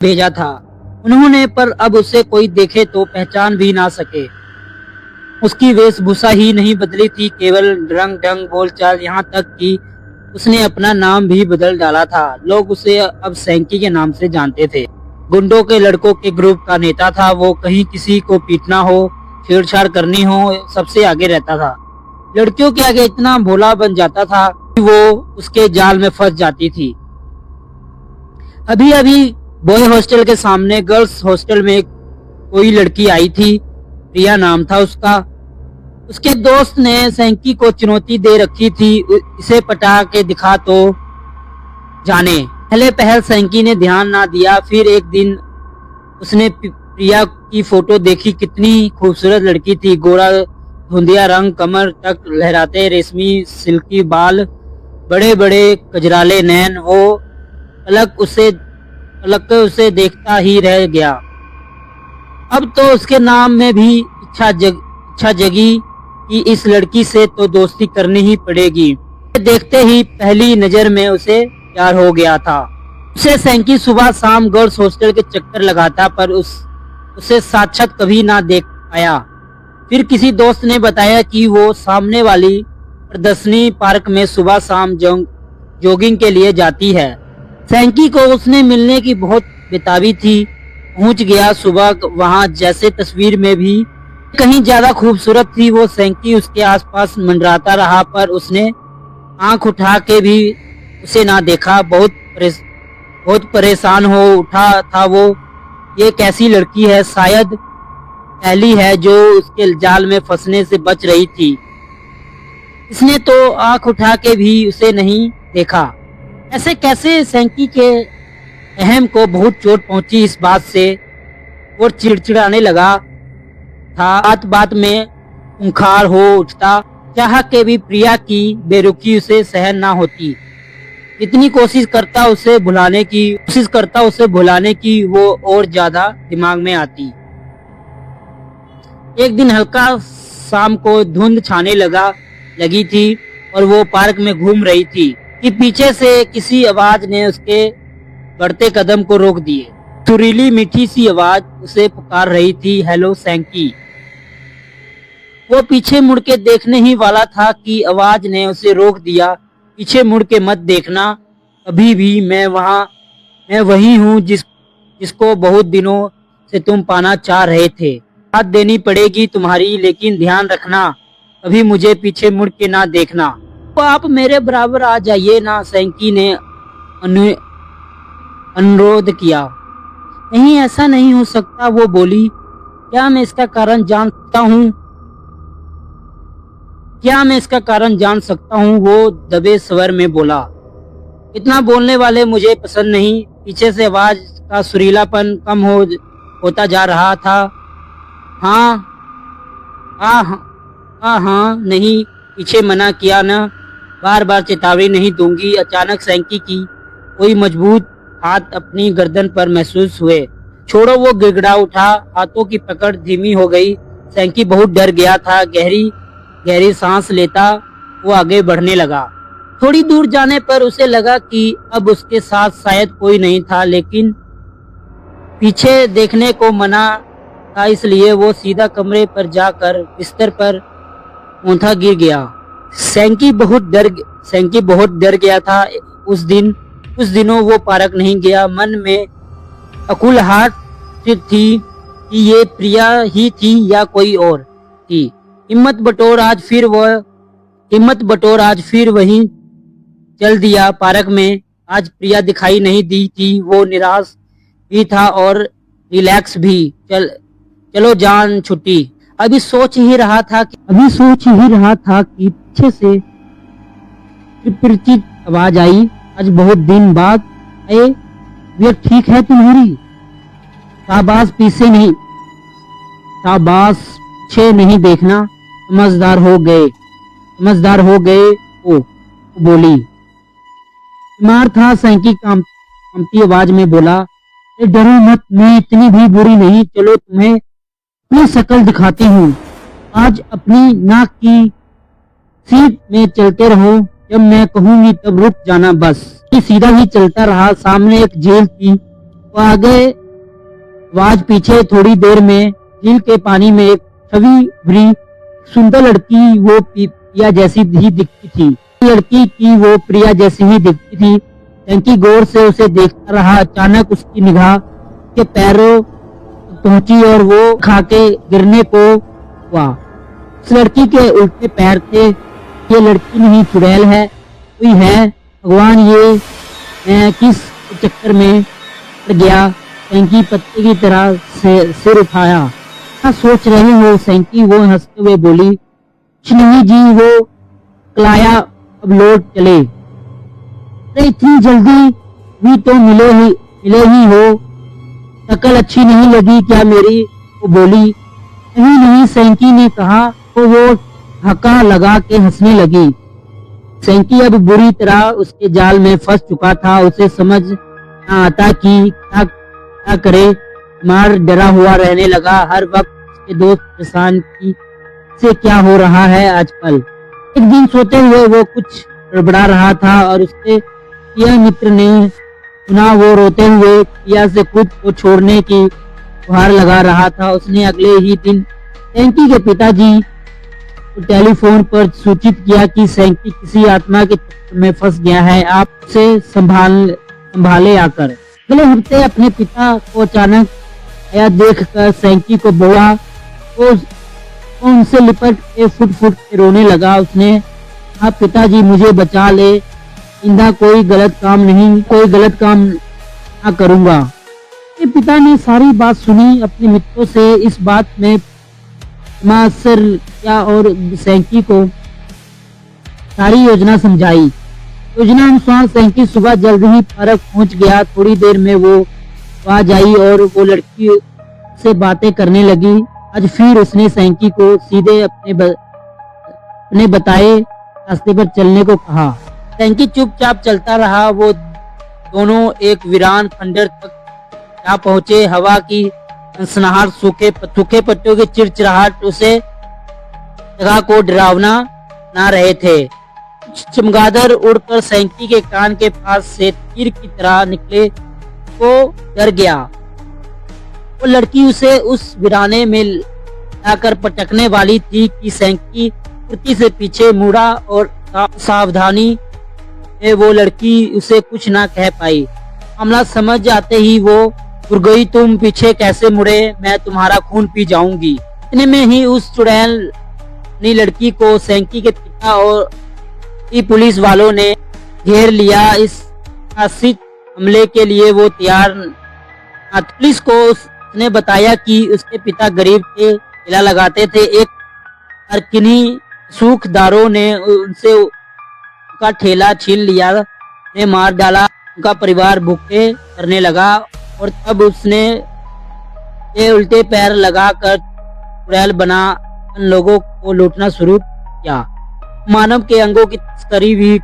भेजा था उन्होंने, पर अब उसे कोई देखे तो पहचान भी ना सके। उसकी वेशभूषा ही नहीं बदली थी, केवल रंग ढंग बोलचाल, यहाँ तक कि उसने अपना नाम भी बदल डाला था। लोग उसे अब सैंकी के नाम से जानते थे। गुंडों के लड़कों के ग्रुप का नेता था वो। कहीं किसी को पीटना हो, छेड़छाड़ करनी हो, सबसे आगे रहता था। लड़कियों के आगे इतना भोला बन जाता था कि वो उसके जाल में फंस जाती थी। अभी अभी बॉय हॉस्टल के सामने गर्ल्स हॉस्टल में कोई लड़की आई थी, प्रिया नाम था उसका। उसके दोस्त ने सैंकी को चुनौती दे रखी थी, इसे पटा के दिखा तो जाने। पहले पहल सैंकी ने ध्यान ना दिया, फिर एक दिन उसने प्रिया की फोटो देखी। कितनी खूबसूरत लड़की थी, गोरा धुंधिया रंग, कमर तक लहराते रेशमी सिल्की बाल, बड़े बड़े कजराले नैन। वो पलक उसे देखता ही रह गया। अब तो उसके नाम में भी इच्छा जगी कि इस लड़की से तो दोस्ती करनी ही पड़ेगी। देखते ही पहली नजर में उसे प्यार हो गया था। उसे सैंकी सुबह शाम गर्ल्स हॉस्टल के चक्कर लगाता, पर उसे साक्षात कभी ना देख पाया। फिर किसी दोस्त ने बताया कि वो सामने वाली प्रदर्शनी पार्क में सुबह शाम जॉगिंग के लिए जाती है। सैंकी को उसने मिलने की बहुत बेताबी थी। पहुंच गया सुबह वहां, जैसे तस्वीर में भी कहीं ज्यादा खूबसूरत थी वो। सैंकी उसके आसपास मंडराता रहा, पर उसने आंख उठा के भी उसे ना देखा। बहुत परेशान हो उठा था वो। ये कैसी लड़की है, शायद पहली है जो उसके जाल में फंसने से बच रही थी। इसने तो आंख उठा के भी उसे नहीं देखा। ऐसे कैसे? सैंकी के अहम को बहुत चोट पहुंची इस बात से, और चिड़चिड़ाने लगा था। बात बात में खूंखार हो उठता। चाह के भी प्रिया की बेरुखी उसे सहन ना होती। इतनी कोशिश करता उसे भुलाने की वो और ज्यादा दिमाग में आती। एक दिन हल्का शाम को धुंध छाने लगी थी और वो पार्क में घूम रही थी कि पीछे से किसी आवाज ने उसके बढ़ते कदम को रोक दिए। सुरीली मीठी सी आवाज उसे पुकार रही थी, हेलो सैंकी। वो पीछे मुड़ के देखने ही वाला था कि आवाज ने उसे रोक दिया। पीछे मुड़ के मत देखना कभी भी, मैं वही हूँ जिसको बहुत दिनों से तुम पाना चाह रहे थे। साथ देनी पड़ेगी तुम्हारी, लेकिन ध्यान रखना कभी मुझे पीछे मुड़ के ना देखना। तो आप मेरे बराबर आ जाइए ना, सैंकी ने अनुरोध किया। नहीं, ऐसा नहीं हो सकता, वो बोली। क्या मैं इसका कारण जान सकता हूँ? वो दबे स्वर में बोला। इतना बोलने वाले मुझे पसंद नहीं। पीछे से आवाज का सुरीलापन कम होता जा रहा था। हाँ नहीं, पीछे मना किया ना, बार बार चेतावनी नहीं दूंगी। अचानक सैंकी की कोई मजबूत हाथ अपनी गर्दन पर महसूस हुए। छोड़ो, वो गिड़गिड़ा उठा। हाथों की पकड़ धीमी हो गई। सैंकी बहुत डर गया था। गहरी सांस लेता वो आगे बढ़ने लगा। थोड़ी दूर जाने पर उसे लगा कि अब उसके साथ शायद कोई नहीं था, लेकिन पीछे देखने को मना था, इसलिए वो सीधा कमरे पर जाकर बिस्तर पर औंधा गिर गया। सैंकी बहुत डर गया था। कुछ दिनों वो पार्क नहीं गया। मन में अकुलहाट थी कि ये प्रिया ही थी या कोई और थी। हिम्मत बटोर आज फिर वहीं चल दिया पार्क में। आज प्रिया दिखाई नहीं दी थी। वो निराश भी था और रिलैक्स भी। चलो जान छुट्टी। अभी सोच ही रहा था कि पीछे से परिचित आवाज आई। आज बहुत दिन बाद आए, वे ठीक है तुम्हारी? शाबाश, पीछे नहीं देखना। समझदार हो गए ओ बोली। बीमार था, सैंकी कांपती आवाज में बोला। डरो मत, मैं इतनी भी बुरी नहीं। चलो तुम्हें अपनी शक्ल दिखाती हूँ। आज अपनी नाक की सीट में चलते रहो, जब मैं कहूंगी तब रुक जाना बस। सीधा ही चलता रहा। सामने एक झील थी, वो आगे आवाज पीछे। थोड़ी देर में झील के पानी में एक छवि भरी सुंदर लड़की, वो प्रिया जैसी ही दिखती थी। लड़की की वो प्रिया जैसी ही दिखती थी। सैंकी गौर से उसे देखता रहा। अचानक उसकी निगाह के पैरों पहुंची और वो खाके गिरने को हुआ। उस लड़की के उल्टे पैर थे। ये लड़की नहीं, चुड़ैल है, कोई है। भगवान, ये मैं किस चक्कर में पड़ गया। सैंकी पत्ते की तरह से सिर उठाया। क्या सोच रहे हो सैंकी? वो हंसते हुए बोली। कुछ नहीं जी, वो क्लाया, अब लौट चले। अरे इतनी जल्दी भी तो मिले ही हो। शक्ल अच्छी नहीं लगी क्या मेरी? वो बोली। नहीं नहीं, सैंकी ने कहा। तो वो हक्का लगा के हंसने लगी। सैंकी अब बुरी तरह उसके जाल में फंस चुका था। उसे समझ न आता कि क्या करे। मार डरा हुआ रहने लगा। हर वक्त उसके दोस्त परेशान की से क्या हो रहा है आजकल। एक दिन सोते हुए वो कुछ गड़बड़ा रहा था और उसके प्रिय मित्र ने सुना। वो रोते हुए प्रिया से खुद को छोड़ने की गुहार लगा रहा था। उसने अगले ही दिन सैंकी के पिताजी को टेलीफोन पर सूचित किया कि सैंकी किसी आत्मा के चक्कर में फंस गया है, आप उसे संभाले आकर। अगले हफ्ते अपने पिता को अचानक आया देखकर सैंकी को बोला। वो उनसे लिपट के फुट के रोने लगा। उसने कहा, पिताजी मुझे बचा ले, इंदा कोई गलत काम ना करूंगा। पिता ने सारी बात सुनी। अपने मित्रों से इस बात में मासर किया और सैंकी को सारी योजना समझाई। योजना अनुसार सैंकी सुबह जल्द ही पार्क पहुंच गया। थोड़ी देर में वो आवाज आई और वो लड़की से बातें करने लगी। आज फिर उसने सैंकी को सीधे अपने बताए रास्ते पर चलने को कहा। सैंकी चुपचाप चलता रहा। वो दोनों एक वीरान खंडर तक जा पहुंचे। हवा की सनसनाहट, सूखे पत्तों की चिड़चिड़ाहट उसे जगह को डरावना बना रहे थे। चमगादड़ उड़कर सैंकी के कान के पास से तीर की तरह निकले को डर गया। वो लड़की उसे उस वीराने में लाकर पटकने वाली थी कि सैंकी फुर्ती से पीछे मुड़ा और सावधानी में वो लड़की उसे कुछ ना कह पाई। मामला समझ आते ही वो उड़ गई। तुम पीछे कैसे मुड़े? मैं तुम्हारा खून पी जाऊंगी। इतने में ही उस चुड़ैल लड़की को सैंकी के पिता और पुलिस वालों ने घेर लिया। इस आश्रित हमले के लिए वो तैयार न। पुलिस को उसने बताया कि उसके पिता गरीब थे, ठेला लगाते थे। एक किन्हीं सूखदारों ने उनसे उनका ठेला छीन लिया, ने मार डाला। उनका परिवार भूखे करने लगा और तब उसने ये उल्टे पैर लगाकर चुड़ैल बना लोगों को लूटना शुरू किया। मानव के अंगों की तस्करी भी